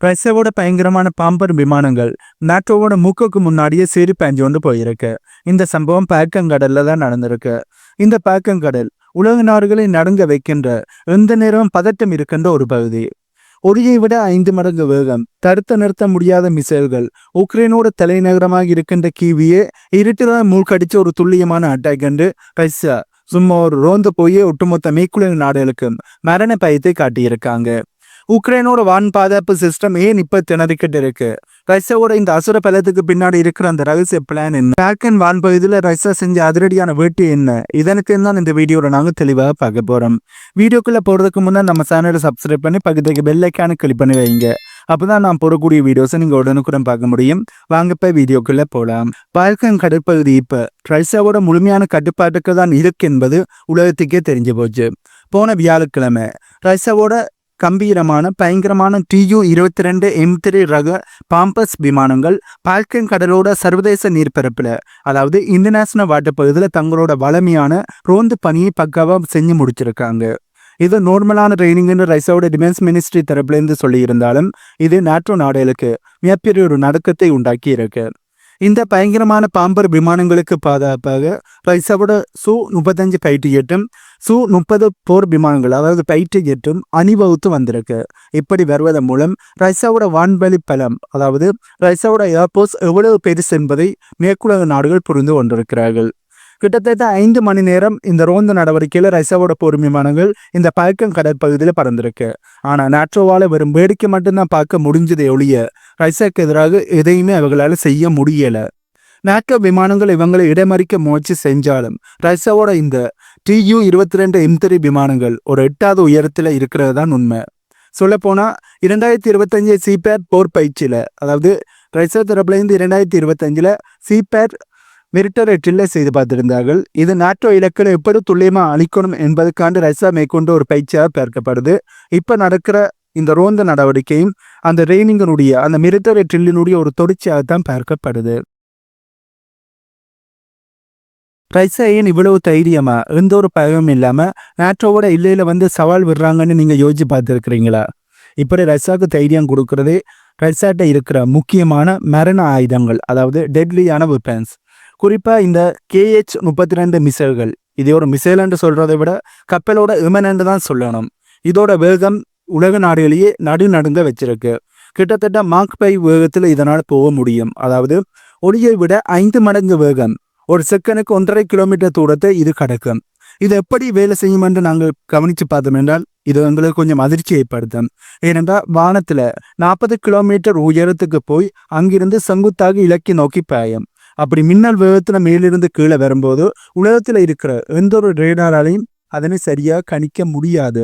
ரஷ்யாவோட பயங்கரமான பாம்பர் விமானங்கள் நாட்டோவோட மூக்குக்கு முன்னாடியே சீறி பாஞ்சு கொண்டு போயிருக்கு. இந்த சம்பவம் பாக்கங்கடல்ல தான் நடந்திருக்கு. இந்த பாக்கங்கடல் உலக நாடுகளை நடுங்க வைக்கின்ற எந்த நேரமும் பதட்டம் இருக்கின்ற ஒரு பகுதி. ஒளியை விட 5 மடங்கு வேகம், தடுத்து நிறுத்த முடியாத மிசைல்கள், உக்ரைனோட தலைநகரமாக இருக்கின்ற கீவியே இருட்டுதான் மூழ்கடிச்ச ஒரு துல்லியமான அட்டாக் என்று ரஷ்யா சும்மா ஒரு ரோந்து போய் ஒட்டுமொத்த மேற்குலக நாடுகளுக்கு மரண பயத்தை காட்டியிருக்காங்க. உக்ரைனோட வான் பாதுகாப்பு சிஸ்டம் ஏன் இப்ப திணறிக்கிட்டு இருக்கு? ரஷ்யாவோட இந்த அசுர பலத்துக்கு பின்னாடி இருக்கிற அந்த ரகசிய பிளான் என்ன? பால்கன் வான் பகுதியில் ரஷ்யா செஞ்ச அதிரடியான வேட்டு என்ன? இதற்கு தான் இந்த வீடியோவில் நாங்கள் தெளிவாக பார்க்க போறோம். வீடியோக்குள்ள போறதுக்கு முன்னாடி நம்ம சேனலை சப்ஸ்கிரைப் பண்ணி பக்கத்துக்கு பெல் ஐக்கானை கிளிக் பண்ணி வைங்க. அப்பதான் நான் போடக்கூடிய வீடியோஸை நீங்க உடனுக்குடன் பார்க்க முடியும். வாங்க இப்ப வீடியோக்குள்ள போலாம். பால்கன் கடற்பகுதி இப்ப ரஷ்யாவோட முழுமையான கட்டுப்பாட்டுக்கு தான் இருக்கு என்பது உலகத்துக்கே தெரிஞ்சு போச்சு. போன வியாழக்கிழமை ரஷ்யாவோட கம்பீரமான பயங்கரமான Tu-22 M3 ரக பாம்பஸ் விமானங்கள் பால்கன் கடலோட சர்வதேச நீர்ப்பரப்பில், அதாவது இன்டர்நேஷனல் வாட்டர் பகுதியில் தங்களோட வளமையான ரோந்து பணியை பக்காவாக செஞ்சு முடிச்சிருக்காங்க. இது நார்மலான ட்ரைனிங்னு ரஷ்யாவோட டிஃபென்ஸ் மினிஸ்ட்ரி தரப்புலேருந்து சொல்லியிருந்தாலும் இது நாட்டோ நாடுகளுக்கு மிகப்பெரிய ஒரு நடுக்கத்தை உண்டாக்கி இருக்கு. இந்த பயங்கரமான பாம்பர் விமானங்களுக்கு பாதுகாப்பாக ரஷ்யாவோட Su-35 ஃபைட்டர் ஜெட்டும் Su-30 போர் விமானங்கள், அதாவது ஃபைட்டர் ஜெட்டும் அணிவகுத்து வந்திருக்கு. இப்படி வருவதன் மூலம் ரஷ்யாவோட வான்வெளி பலம், அதாவது ரஷ்யாவோட ஏர்போர்ஸ் எவ்வளவு பெருசு என்பதை மேற்குலக நாடுகள் புரிந்து கொண்டிருக்கிறார்கள். கிட்டத்தட்ட 5 மணி நேரம் இந்த ரோந்து நடவடிக்கையில் ரஷ்யாவோட போர் விமானங்கள் இந்த பால்கன் கடற்பகுதியில் பறந்திருக்கு. ஆனால் நாட்டோவால் வெறும் வேடிக்கை மட்டும்தான் பார்க்க முடிஞ்சதை ஒழிய ரஷ்யாவுக்கு எதிராக எதையுமே அவர்களால் செய்ய முடியலை. நாட்டோ விமானங்கள் இவங்களை இடமறிக்க முயற்சி செஞ்சாலும் ரஷ்யாவோட இந்த Tu-22 M3 விமானங்கள் ஒரு 8வது உயரத்தில் இருக்கிறது தான் உண்மை. சொல்லப்போனால் 2025 CPAT போர் பயிற்சியில், அதாவது ரஷ்யா தரப்புலேருந்து 2025 CPAT மிலிட்டரி ட்ரில்லை செய்து பார்த்திருந்தார்கள். இது நாட்டோ இலக்கில் எப்படி துல்லியமாக அளிக்கணும் என்பதற்காண்டு ரஷ்யா மேற்கொண்ட ஒரு பயிற்சியாக பார்க்கப்படுது. இப்போ நடக்கிற இந்த ரோந்த நடவடிக்கையும் அந்த ட்ரெயினிங்கினுடைய அந்த மிலிட்டரி ட்ரில்லினுடைய ஒரு தொடர்ச்சியாகத்தான் பார்க்கப்படுது. ரஷ்யா ஏன் இவ்வளவு தைரியமா எந்த ஒரு பயமும் இல்லாமல் நாட்டோவோட இல்லையில சவால் விடுறாங்கன்னு நீங்கள் யோசிச்சு பார்த்துருக்கிறீங்களா? இப்படி ரஷ்யாவுக்கு தைரியம் கொடுக்கறதே ரஷ்யாட்ட இருக்கிற முக்கியமான மரண ஆயுதங்கள், அதாவது டெட்லியான வெப்பன்ஸ். குறிப்பாக இந்த Kh-32 மிசைல்கள். இதே ஒரு மிசைல் என்று சொல்கிறதை விட கப்பலோட விமன் தான் சொல்லணும். இதோட வேகம் உலக நாடுகளையே நடுநடுங்க வச்சிருக்கு. கிட்டத்தட்ட மாக் 5 வேகத்தில் இதனால் போக முடியும். அதாவது ஒளியை விட 5 மடங்கு வேகம், ஒரு செகண்டுக்கு 1.5 கிலோமீட்டர் தூரத்தை இது கடக்கும். இது எப்படி வேலை செய்யும் என்று நாங்கள் கவனித்து பார்த்தோம் என்றால் இது எங்களுக்கு கொஞ்சம் அதிர்ச்சி ஏற்படுத்தும். ஏனென்றால் வானத்தில் 40 கிலோமீட்டர் உயரத்துக்கு போய் அங்கிருந்து செங்குத்தாக இலக்கை நோக்கி பாயும். அப்படி மின்னல் வேகத்தில் மேலிருந்து கீழே வரும்போது உலகத்தில் இருக்கிற எந்த ஒரு ரேடாராலையும் அதனை சரியாக கணிக்க முடியாது.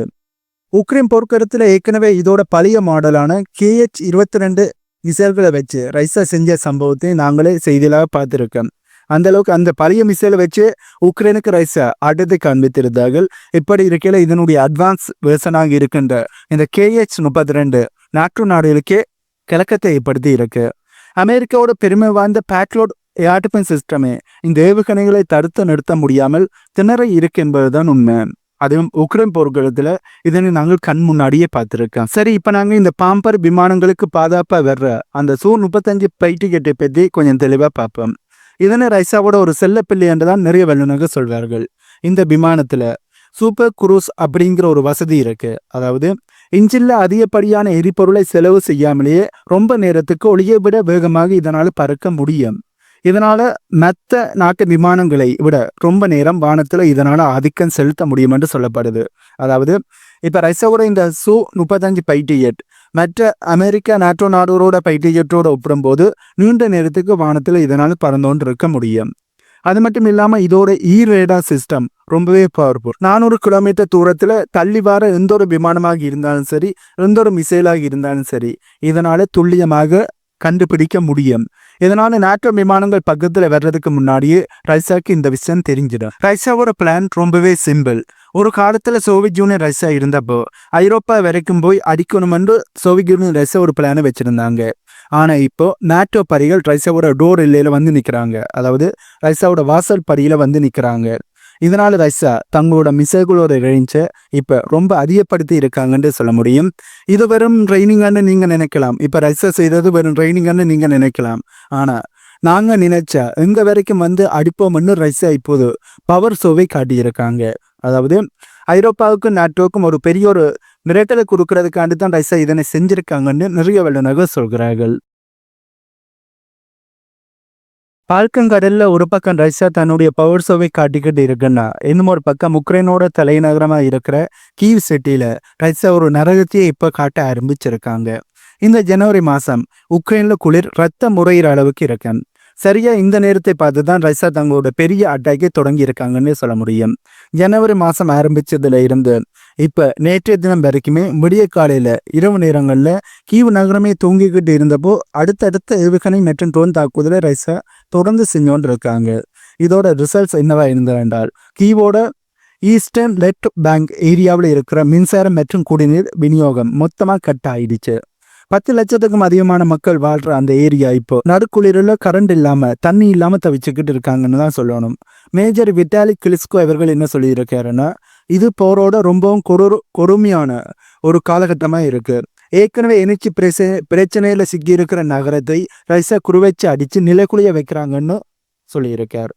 உக்ரைன் போர்க்களத்தில் ஏற்கனவே இதோட பழைய மாடலான Kh-22 மிசைல்களை வச்சு ரஷ்யா செஞ்ச சம்பவத்தை நாங்களே செய்தியாக பார்த்துருக்கோம். அந்த அளவுக்கு அந்த பழைய மிசைலை வச்சு உக்ரைனுக்கு ரஷ்யா ஆட்டத்தை காண்பித்திருந்தார்கள். இப்படி இருக்கையில் இதனுடைய அட்வான்ஸ் வேர்ஷனாக இருக்கின்ற இந்த Kh-32 நாட்டு நாடுகளுக்கே கிழக்கத்தை ஏற்படுத்தி இருக்கு. அமெரிக்காவோட பெருமை வாய்ந்த பேட்லோட் ஏர் டிஃபென்ஸ் சிஸ்டமே இந்த ஏவுகணைகளை தடுத்து நிறுத்த முடியாமல் திணற இருக்கு என்பதுதான் உண்மை. அதுவும் உக்ரைன் போர்க்களத்தில் இதனை நாங்கள் கண் முன்னாடியே பார்த்துருக்கோம். சரி, இப்போ நாங்கள் இந்த பாம்பர் விமானங்களுக்கு பாதுகாப்பாக வர்ற அந்த Su-35 ஃபைட்டர் ஜெட்டை பற்றி கொஞ்சம் தெளிவாக பார்ப்போம். இதனை ரஷ்யாவோட ஒரு செல்லப்பிள்ளை என்று தான் நிறைய வல்லுநர்கள் சொல்வார்கள். இந்த விமானத்தில் சூப்பர் குரூஸ் அப்படிங்கிற ஒரு வசதி இருக்கு. அதாவது இன்ஜின்ல அதிகப்படியான எரிபொருளை செலவு செய்யாமலேயே ரொம்ப நேரத்துக்கு ஒளியை விட வேகமாக இதனால் பறக்க முடியும். இதனால மற்ற நாட்டு விமானங்களை விட ரொம்ப நேரம் வானத்தில் இதனால ஆதிக்கம் செலுத்த முடியும் என்று சொல்லப்படுது. அதாவது இப்ப ரஷ்யாவோட இந்த Su-35 ஃபைட்டர் ஜெட் மற்ற அமெரிக்கா நாட்டோ நாடுகளோட ஃபைட்டர் ஜெட்டோட ஒப்பிடும்போது நீண்ட நேரத்துக்கு வானத்தில் இதனால் பறந்தோன்று இருக்க முடியும். அது மட்டும் இல்லாமல் இதோட ரேடார் சிஸ்டம் ரொம்பவே பவர்ஃபுல். 400 கிலோமீட்டர் தூரத்தில் தள்ளி வர எந்த ஒரு விமானமாக இருந்தாலும் சரி, எந்த ஒரு மிசைலாக இருந்தாலும் சரி, இதனால துல்லியமாக கண்டுபிடிக்க முடியும். இதனால நாட்டோ விமானங்கள் பக்கத்தில் வர்றதுக்கு முன்னாடியே ரஷ்யாவுக்கு இந்த விஷயம் தெரிஞ்சிடும். ரஷ்யாவோட பிளான் ரொம்பவே சிம்பிள். ஒரு காலத்தில் சோவியத் யூனியன் ரஷ்யா இருந்தப்போ ஐரோப்பா வரைக்கும் போய் அடிக்கணுமென்று சோவியத் யூனியன் ரஷ்யா ஒரு பிளானை வச்சிருந்தாங்க. ஆனால் இப்போ நாட்டோ படைகள் ரஷ்யாவோட டோர் எல்லையில் நிற்கிறாங்க. அதாவது ரஷ்யாவோட வாசல் படியில் நிற்கிறாங்க. இதனால ரஷ்யா தங்களோட மிசைலோட ரேஞ்சை இப்ப ரொம்ப அதிகப்படுத்தி இருக்காங்கன்னு சொல்ல முடியும். இது வெறும் ட்ரைனிங்னு நீங்க நினைக்கலாம். இப்ப ரஷ்யா செய்தது வெறும் ட்ரைனிங்னு நீங்க நினைக்கலாம். ஆனா நாங்க நினைச்சா எங்க வரைக்கும் வந்து அடிப்போம்னு ரஷ்யா இப்போது பவர் ஷோவை காட்டியிருக்காங்க. அதாவது ஐரோப்பாவுக்கும் நாட்டோக்கும் ஒரு பெரிய ஒரு மிரட்டலை கொடுக்கறதுக்காண்டி தான் ரஷ்யா இதனை செஞ்சிருக்காங்கன்னு நிறைய வல்லுநர்கள் சொல்கிறார்கள். பால்கங்கடல்ல ஒரு பக்கம் ரஷ்யா தன்னுடைய பவர் ஷோவை காட்டிக்கிட்டு இருக்குன்னா, இன்னும் ஒரு பக்கம் உக்ரைனோட தலைநகரமா இருக்கிற கீவ் சிட்டியில ரஷ்யா ஒரு நரகத்தையே இப்ப காட்ட ஆரம்பிச்சிருக்காங்க. இந்த ஜனவரி மாசம் உக்ரைன்ல குளிர் ரத்த முறையிற அளவுக்கு இருக்கு. சரியா இந்த நேரத்தை பார்த்து தான் ரஷ்யா தங்களோட பெரிய அட்டாக்கை தொடங்கி இருக்காங்கன்னு சொல்ல முடியும். ஜனவரி மாசம் ஆரம்பிச்சதுல இருந்து இப்ப நேற்றைய தினம் வரைக்குமே விடிய காலையில இரவு நேரங்கள்ல கீவ் நகரமே தூங்கிக்கிட்டு இருந்தப்போ அடுத்தடுத்த ஏவுகணை மற்றும் ட்ரோன் தாக்குதலை ரஷ்யா தொடர்ந்து செஞ்சோன்னு இருக்காங்க. இதோட ரிசல்ட்ஸ் என்னவா இருந்ததென்றால் கீவோட ஈஸ்டர்ன் லெஃப்ட் பேங்க் ஏரியாவில் இருக்கிற மின்சாரம் மற்றும் குடிநீர் விநியோகம் மொத்தமாக கட் ஆயிடுச்சு. 10 லட்சத்துக்கும் அதிகமான மக்கள் வாழ்ற அந்த ஏரியா இப்போ நடுக்குளிரில் கரண்ட் இல்லாம தண்ணி இல்லாம தவிச்சுக்கிட்டு இருக்காங்கன்னு தான் சொல்லணும். மேஜர் விட்டாலி கிளிஸ்கோ அவர்கள் என்ன சொல்லியிருக்காருன்னா, இது போரோட ரொம்பவும் கொடுமையான ஒரு காலகட்டமா இருக்கு. ஏற்கனவே எனர்ஜி பிரச்சனையில சிக்கி இருக்கிற நகரத்தை ரஷ்யா குறுவச்சு அடிச்சு நிலைக்குலைய வைக்கிறாங்கன்னு சொல்லியிருக்கார்.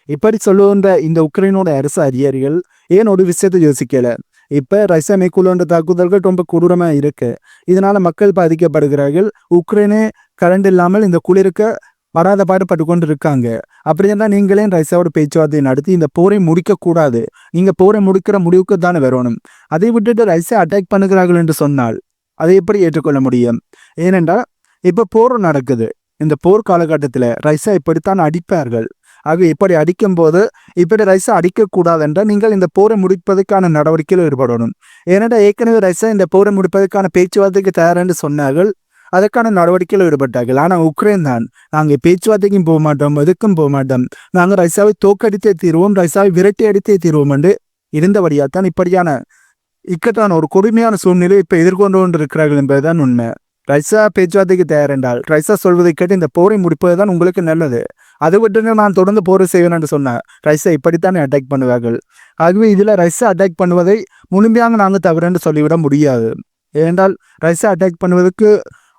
இப்படி சொல்லுகின்ற இந்த உக்ரைனோட அரசு அதிகாரிகள் ஏன் ஒரு விஷயத்தை யோசிக்கல? இப்ப ரஷ்யா மேற்கொள்ளுன்ற தாக்குதல்கள் ரொம்ப கொடூரமா இருக்கு. இதனால மக்கள் பாதிக்கப்படுகிறார்கள். உக்ரைனே கரண்ட் இல்லாமல் இந்த குளிருக்கு படாத பாடுபட்டு கொண்டு இருக்காங்க. அப்படின்னா நீங்களே ரஷ்யாவோட பேச்சுவார்த்தை நடத்தி இந்த போரை முடிக்க கூடாது. நீங்க போரை முடிக்கிற முடிவுக்கு தானே வரணும். அதை விட்டுட்டு ரஷ்யா அட்டாக் பண்ணுகிறார்கள் என்று சொன்னால் அதை எப்படி ஏற்றுக்கொள்ள முடியும்? ஏனென்றால் இப்ப போர் நடக்குது. இந்த போர் காலகட்டத்தில் ரஷ்யா இப்படித்தான் அடிப்பார்கள். ஆக இப்படி அடிக்கும் போது இப்படி ரஷ்யா அடிக்கக்கூடாது என்றால் நீங்கள் இந்த போரை முடிப்பதற்கான நடவடிக்கையில் ஈடுபடணும். ஏனென்றால் ஏற்கனவே ரஷ்யா இந்த போரை முடிப்பதற்கான பேச்சுவார்த்தைக்கு தயார் என்று சொன்னார்கள். அதற்கான நடவடிக்கையில் ஈடுபட்டார்கள். ஆனால் உக்ரைன் தான் நாங்கள் பேச்சுவார்த்தைக்கும் போக மாட்டோம், எதுக்கும் போக மாட்டோம், நாங்கள் ரஷ்யாவை தோக்கடித்தே தீர்வோம், ரஷ்யாவை விரட்டி அடித்தே தீர்வோம் என்று இருந்தபடியால்தான் இப்படியான இக்கட்டான ஒரு கொடுமையான சூழ்நிலை இப்போ எதிர்கொண்டு கொண்டு இருக்கிறார்கள் என்பதுதான் உண்மை. ரஷ்யா பேச்சுவார்த்தைக்கு தயார் என்றால் ரஷ்யா சொல்வதை கேட்டு இந்த போரை முடிப்பது தான் உங்களுக்கு நல்லது. அதை விட்டு நான் தொடர்ந்து போரை செய்வேன் என்று சொன்னேன். ரஷ்யா இப்படித்தானே அட்டாக் பண்ணுவார்கள். ஆகவே இதில் ரஷ்யா அட்டாக் பண்ணுவதை முழுமையாக நாங்கள் தவறு சொல்லிவிட முடியாது. ஏனென்றால் ரஷ்யா அட்டாக் பண்ணுவதற்கு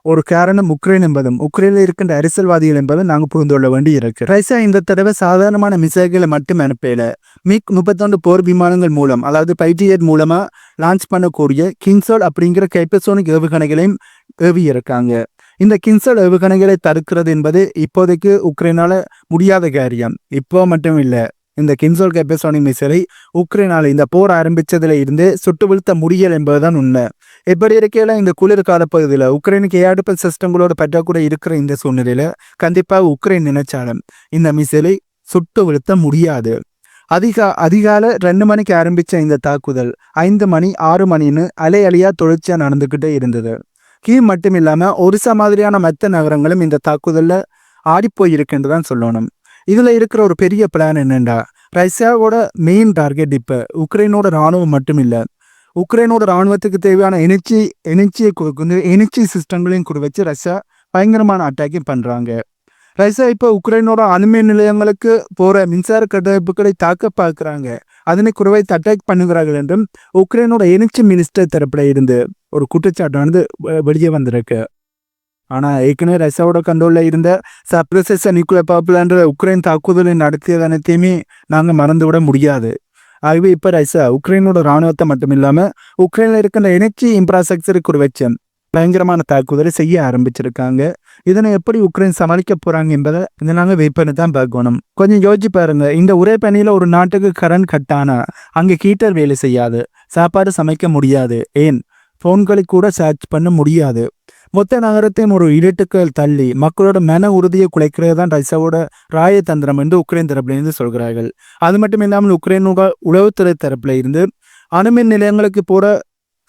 ஒரு காரணம் உக்ரைன் என்பதும் உக்ரைனில் இருக்கின்ற அரசியல்வாதிகள் என்பதும் நாங்கள் புரிந்து கொள்ள வேண்டி இருக்கு. ரஷ்யா இந்த தடவை சாதாரணமான மிசைல்களை மட்டும் அனுப்பல. MiG-31 போர் விமானங்கள் மூலம், அதாவது பைட்டியட் மூலமா லான்ச் பண்ணக்கூடிய கிங்ஸால் அப்படிங்கிற கைப்பசோனிக் ஏவுகணைகளையும் ஏவி இருக்காங்க. இந்த கிங்ஸால் ஏவுகணைகளை தடுக்கிறது என்பது இப்போதைக்கு உக்ரைனால முடியாத காரியம். இப்போ மட்டும் இல்லை, இந்த கிங்ஸால் கைப்பசோனிக் மிசைலை உக்ரைனால இந்த போர் ஆரம்பிச்சதுல இருந்து சுட்டு வீழ்த்த முடியல் என்பதுதான் உண்மை. இப்படி இருக்கையில இந்த குளிர் காலப்பகுதியில் உக்ரைனுக்கு ஏடுப்பல் சிஸ்டங்களோட பற்றாக்குறை இருக்கிற இந்த சூழ்நிலையில கண்டிப்பாக உக்ரைன் நினைச்சாலும் இந்த மிசைலை சுட்டு வீழ்த்த முடியாது. அதிகாலை 2 மணிக்கு ஆரம்பிச்ச இந்த தாக்குதல் 5 மணி 6 மணின்னு அலையா தொடர்ச்சியா நடந்துகிட்டே இருந்தது. கீவ் மட்டும் இல்லாம ஒரிசா மாதிரியான மற்ற நகரங்களும் இந்த தாக்குதல்ல ஆடிப்போய் இருக்குன்றுதான் சொல்லணும். இதுல இருக்கிற ஒரு பெரிய பிளான் என்னண்டா, ரஷ்யாவோட மெயின் டார்கெட் இப்ப உக்ரைனோட இராணுவம் மட்டும் இல்லை, உக்ரைனோட இராணுவத்துக்கு தேவையான எனர்ஜி சிஸ்டங்களையும் கூட வச்சு ரஷ்யா பயங்கரமான அட்டாக்கிங் பண்றாங்க. ரஷ்யா இப்போ உக்ரைனோட அணுமின் நிலையங்களுக்கு போற மின்சார கட்டமைப்புகளை தாக்க பார்க்கிறாங்க, அதனை குறைவைத்து அட்டாக் பண்ணுகிறார்கள் என்றும் உக்ரைனோட எனர்ஜி மினிஸ்டர் தரப்புல இருந்து ஒரு குற்றச்சாட்டானது வெளியே வந்திருக்கு. ஆனா ஏற்கனவே ரஷ்யாவோட கண்ட்ரோல்ல இருந்த சப்ரசஸ் நியூக்ளியர் பவர் பிளான்ட் உக்ரைன் தாக்குதலை நடத்தியது அனைத்தையுமே நாங்க மறந்துவிட முடியாது. ஆகவே இப்ப ரஷ்யா உக்ரைனோட இராணுவத்தை மட்டும் இல்லாம உக்ரைன்ல இருக்கிற எனர்ஜி இன்ஃப்ராஸ்ட்ரக்சருக்கு வச்சு பயங்கரமான தாக்குதலை செய்ய ஆரம்பிச்சிருக்காங்க. இதனை எப்படி உக்ரைன் சமாளிக்க போறாங்க என்பதை இதை நாங்கள் வெயிட் பண்ணி தான் பார்க்கணும். கொஞ்சம் யோசிச்சு பாருங்க, இந்த ஒரே பணியில ஒரு நாட்டுக்கு கரண்ட் கட் ஆனா அங்கே ஹீட்டர் வேலை செய்யாது, சாப்பாடு சமைக்க முடியாது, ஏன் போன்களை கூட சார்ஜ் பண்ண முடியாது. மொத்த நகரத்தையும் ஒரு இருட்டுக்கள் தள்ளி மக்களோட மன உறுதியை குலைக்கிறது தான் ரஷ்யாவோட ராயதந்திரம் என்று உக்ரைன் தரப்புல இருந்து சொல்கிறார்கள். அது மட்டும் இல்லாமல் உக்ரைனோட உளவுத்துறை தரப்புல இருந்து அணுமின் நிலையங்களுக்கு போற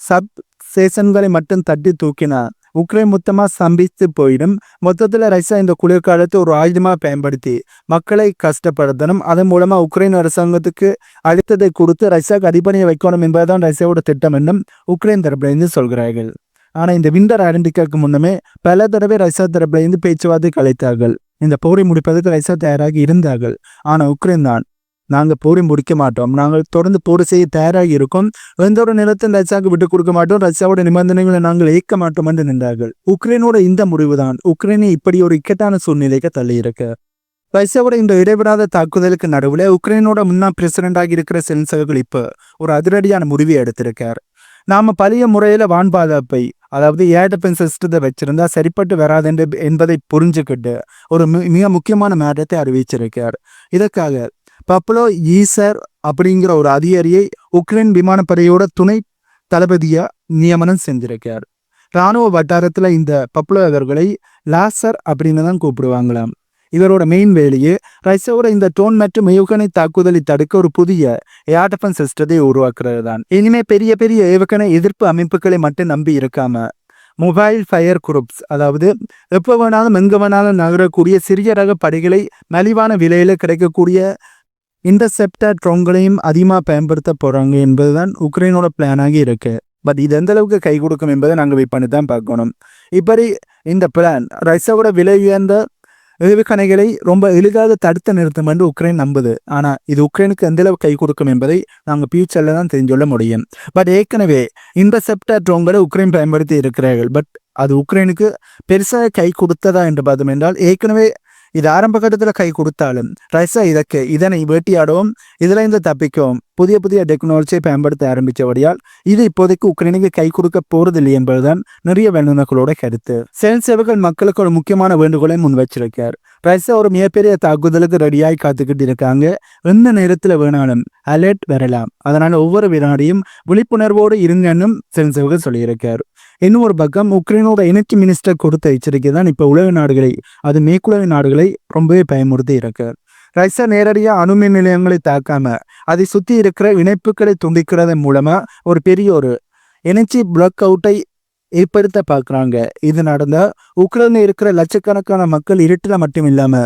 சப் ஸ்டேஷன்களை மட்டும் தட்டி தூக்கினா உக்ரைன் மொத்தமா சம்பித்து போயிடும். மொத்தத்துல ரஷ்யா இந்த குளிர்காலத்தை ஒரு ஆயுதமா பயன்படுத்தி மக்களை கஷ்டப்படுத்தணும், அதன் மூலமா உக்ரைன் அரசாங்கத்துக்கு அழுத்தத்தை கொடுத்து ரஷ்யாவுக்கு அடிப்படையை வைக்கணும் என்பதுதான் ரஷ்யாவோட திட்டம் என்றும் உக்ரைன் தரப்புல இருந்து சொல்கிறார்கள். ஆனா இந்த விண்டர் ஆரம்பிக்கிறதுக்கு முன்னமே பல தடவை ரஷ்யா தரப்புல இருந்து பேச்சுவார்த்தை கலைத்தார்கள். இந்த போரை முடிப்பதற்கு ரஷ்யா தயாராகி இருந்தார்கள். ஆனா உக்ரைன் தான் நாங்கள் போரை முடிக்க மாட்டோம், நாங்கள் தொடர்ந்து போர் செய்ய தயாராகி இருக்கோம், எந்த ஒரு நிலத்தையும் ரஷ்யாவுக்கு விட்டுக் கொடுக்க மாட்டோம், ரஷ்யாவோட நிபந்தனைகளை நாங்கள் ஏற்க மாட்டோம் என்று நின்றார்கள். உக்ரைனோட இந்த முடிவுதான் உக்ரைனை இப்படி ஒரு இக்கட்டான சூழ்நிலைக்கு தள்ளியிருக்கு. ரஷ்யாவோட இந்த இடைவிடாத தாக்குதலுக்கு நடுவில் உக்ரைனோட முன்னாள் பிரசிடென்டாக இருக்கிற செலன்ஸ்கி இப்போ ஒரு அதிரடியான முடிவை எடுத்திருக்கார். நாம பழைய முறையில வான் பாதுகாப்பை, அதாவது ஏர் டிஃபென்ஸ் சிஸ்டத்தை வச்சிருந்தா சரிப்பட்டு வராது என்பதை புரிஞ்சுக்கிட்டு ஒரு மிக முக்கியமான மாற்றத்தை அறிவிச்சிருக்கார். இதற்காக பப்ளோ ஈசர் அப்படிங்கிற ஒரு அதிகாரியை உக்ரைன் விமானப்படையோட துணை தளபதியா நியமனம் செஞ்சிருக்கார். இராணுவ வட்டாரத்துல இந்த பப்ளோ அவர்களை லாசர் அப்படின்னு தான் கூப்பிடுவாங்களாம். இவரோட மெயின் வேலையே ரஷ்யாவோட இந்த ட்ரோன் மற்றும் ஏவுகணை தாக்குதலை தடுக்க ஒரு புதிய ஏர் டிஃபென்ஸ் சிஸ்டத்தை உருவாக்குறது தான். இனிமே பெரிய பெரிய ஏவுகணை எதிர்ப்பு அமைப்புகளை மட்டும் நம்பி இருக்காம மொபைல் ஃபயர் குரூப்ஸ், அதாவது எப்போ வேணாலும் எங்க வேணாலும் நகரக்கூடிய சிறிய ரக படைகளை மலிவான விலையில கிடைக்கக்கூடிய இன்டர்செப்டர் ட்ரோன்களையும் அதிகமாக பயன்படுத்த போறாங்க என்பதுதான் உக்ரைனோட பிளானாக இருக்கு. பட் இது எந்த அளவுக்கு கை கொடுக்கும் என்பதை நாங்கள் வெயிட் பண்ணி தான் பார்க்கணும். இப்படி இந்த பிளான் ரஷ்யாவோட விலை உயர்ந்த ஏவுகணைகளை ரொம்ப எளிதாக தடுத்து நிறுத்தும் என்று உக்ரைன் நம்புது. ஆனால் இது உக்ரைனுக்கு எந்த அளவு கை கொடுக்கும் என்பதை நாங்கள் ஃபியூச்சரில் தான் தெரிஞ்சுள்ள முடியும். பட் ஏற்கனவே இன்டர்செப்டர் ட்ரோன்களை உக்ரைன் பயன்படுத்தி இருக்கிறார்கள். பட் அது உக்ரைனுக்கு பெருசாக கை கொடுத்ததா என்று பார்த்தோம் என்றால், ஏற்கனவே இது ஆரம்ப கட்டத்தில் கை கொடுத்தாலும் ரஷ்யா இதனை வேட்டியாடவும் இதில் இருந்து தப்பிக்கவும் புதிய புதிய டெக்னாலஜியை பயன்படுத்த ஆரம்பித்தபடியால் இது இப்போதைக்கு உக்ரைனுக்கு கை கொடுக்க போறதில்லை என்பதுதான் நிறைய வல்லுநர்களோட கருத்து. செலன்ஸ்கி மக்களுக்கு ஒரு முக்கியமான வேண்டுகோளை முன் வச்சிருக்கார். ரஷ்யா ஒரு மிகப்பெரிய தாக்குதலுக்கு ரெடியாகி காத்துக்கிட்டு இருக்காங்க. எந்த நேரத்தில் வேணாலும் அலர்ட் வரலாம், அதனால ஒவ்வொரு வினாடியும் விழிப்புணர்வோடு இருங்கன்னு செலன்ஸ்கி சொல்லியிருக்கார். இன்னும் ஒரு பக்கம் உக்ரைனோட எனர்ஜி மினிஸ்டர் கொடுத்த எச்சரிக்கை தான் இப்போ உலக நாடுகளை, அது மேற்குலக நாடுகளை ரொம்பவே பயமுறுத்தி இருக்கார். ரஷ்யா நேரடியாக அணுமின் நிலையங்களை தாக்காம அதை சுற்றி இருக்கிற இணைப்புகளை துண்டிக்கிறதன் மூலமா ஒரு பெரிய ஒரு எனர்ஜி பிளாக் அவுட்டை ஏற்படுத்த பார்க்குறாங்க. இது நடந்தா உக்ரைனில் இருக்கிற லட்சக்கணக்கான மக்கள் இருட்டில் மட்டும் இல்லாம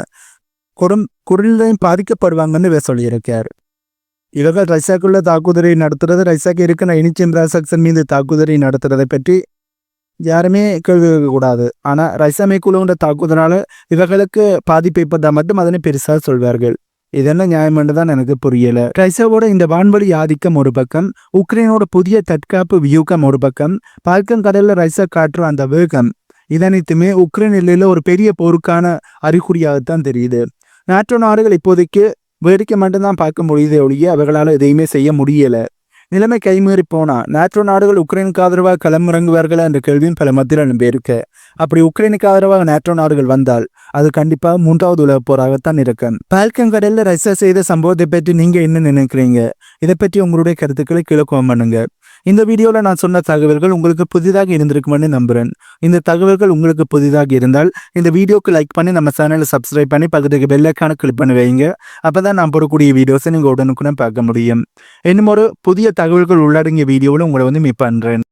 குரலையும் பாதிக்கப்படுவாங்கன்னு சொல்லியிருக்கார். இவர்கள் ரஷ்யாக்குள்ள தாக்குதலை நடத்துறது, ரஷ்யாக்கு இருக்கிற எனர்ஜி இன்ஃப்ராஸ்ட்ரக்சர் மீது தாக்குதலை நடத்துறதை பற்றி யாருமே கேள்வி கூடாது. ஆனால் ரஷ்யா மேற்கொள்ளுகின்ற தாக்குதலால் இவர்களுக்கு பாதிப்பு ஏற்பட்டால் மட்டும் அதனை பெருசாக சொல்வார்கள். இதெல்லாம் நியாயம்னு தான் எனக்கு புரியலை. ரஷ்யாவோட இந்த வான்வழி ஆதிக்கம் ஒரு பக்கம், உக்ரைனோட புதிய தற்காப்பு வியூகம் ஒரு பக்கம், பால்கன் கடலில் ரஷ்யா காட்டுற அந்த வேகம், இதனைத்துமே உக்ரைன் எல்லையில் ஒரு பெரிய போருக்கான அறிகுறியாகத்தான் தெரியுது. நாட்டோ நாடுகள் இப்போதைக்கு வேடிக்கை மட்டும்தான் பார்க்க முடியுதே ஒழிய அவர்களால் எதையுமே செய்ய முடியலை. நிலைமை கைமீறி போனா நாட்டோ நாடுகள் உக்ரைனுக்கு ஆதரவாக களமிறங்குவார்களா என்ற கேள்வியும் பல மத்தியில் எழும்பியிருக்கு. அப்படி உக்ரைனுக்கு ஆதரவாக நாட்டோ நாடுகள் வந்தால் அது கண்டிப்பாக 3வது உலக போராகத்தான் இருக்கும். பால்கன் கடலில் ரஷ்யா செய்த சம்பவத்தை பற்றி நீங்க என்ன நினைக்கிறீங்க? இதை பற்றி உங்களுடைய கருத்துக்களை கீழே கமெண்ட் பண்ணுங்க. இந்த வீடியோவில் நான் சொன்ன தகவல்கள் உங்களுக்கு புதிதாக இருந்திருக்குமென்னு நம்புகிறேன். இந்த தகவல்கள் உங்களுக்கு புதிதாக இருந்தால் இந்த வீடியோக்கு லைக் பண்ணி நம்ம சேனலை சப்ஸ்கிரைப் பண்ணி பக்கத்துக்கு பெல் ஐகானை கிளிக் பண்ணி வைங்க. அப்போ தான் நான் போடக்கூடிய வீடியோஸை நீங்கள் உடனுக்குடன் பார்க்க முடியும். இன்னும் ஒரு புதிய தகவல்கள் உள்ளடங்கிய வீடியோவில் உங்களை மீட் பண்ணுறேன்.